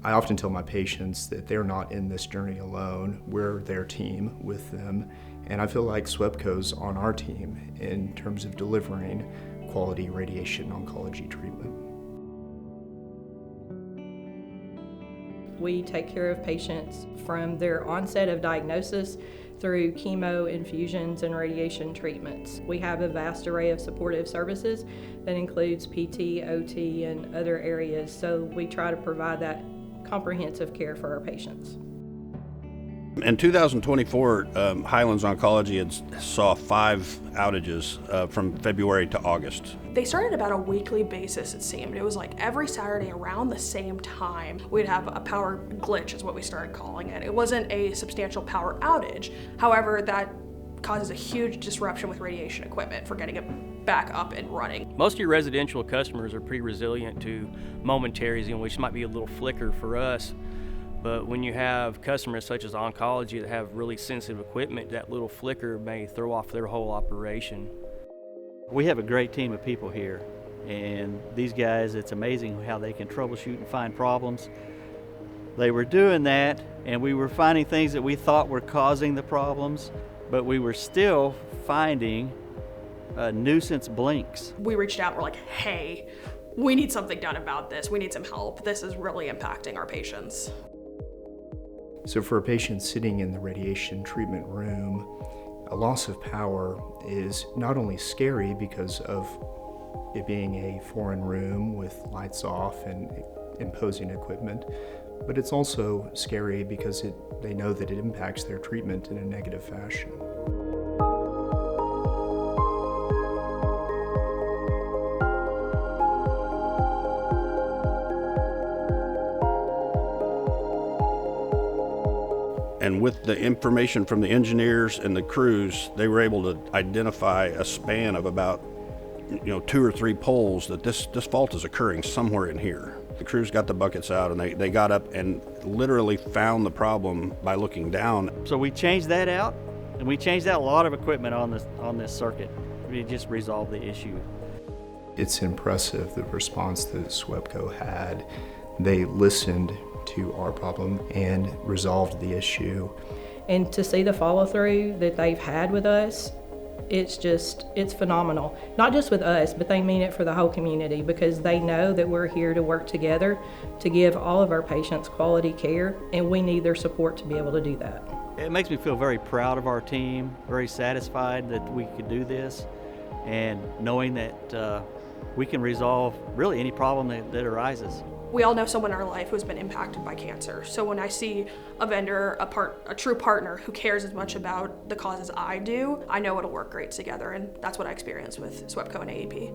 I often tell my patients that they're not in this journey alone. We're their team with them, and I feel like SWEPCO's on our team in terms of delivering quality radiation oncology treatment. We take care of patients from their onset of diagnosis through chemo, infusions, and radiation treatments. We have a vast array of supportive services that includes PT, OT, and other areas, so we try to provide that comprehensive care for our patients. In 2024, Highlands Oncology saw 5 outages from February to August. They started about a weekly basis, it seemed. It was like every Saturday around the same time, we'd have a power glitch is what we started calling it. It wasn't a substantial power outage. However, that causes a huge disruption with radiation equipment for getting it back up and running. Most of your residential customers are pretty resilient to momentaries, which might be a little flicker for us. But when you have customers such as oncology that have really sensitive equipment, that little flicker may throw off their whole operation. We have a great team of people here, and these guys, it's amazing how they can troubleshoot and find problems. They were doing that, and we were finding things that we thought were causing the problems, but we were still finding nuisance blinks. We reached out and we're like, hey, we need something done about this. We need some help. This is really impacting our patients. So for a patient sitting in the radiation treatment room, a loss of power is not only scary because of it being a foreign room with lights off and imposing equipment, but it's also scary because they know that it impacts their treatment in a negative fashion. And with the information from the engineers and the crews, they were able to identify a span of about 2 or 3 poles that this fault is occurring somewhere in here. The crews got the buckets out and they got up and literally found the problem by looking down. So we changed that out, and we changed out a lot of equipment on this circuit. We just resolved the issue. It's impressive the response that SWEPCO had. They listened to our problem and resolved the issue. And to see the follow through that they've had with us, it's phenomenal. Not just with us, but they mean it for the whole community because they know that we're here to work together to give all of our patients quality care, and we need their support to be able to do that. It makes me feel very proud of our team, very satisfied that we could do this, and knowing that we can resolve really any problem that arises. We all know someone in our life who's been impacted by cancer. So when I see a vendor, a true partner who cares as much about the cause as I do, I know it'll work great together, and that's what I experienced with SWEPCO and AEP.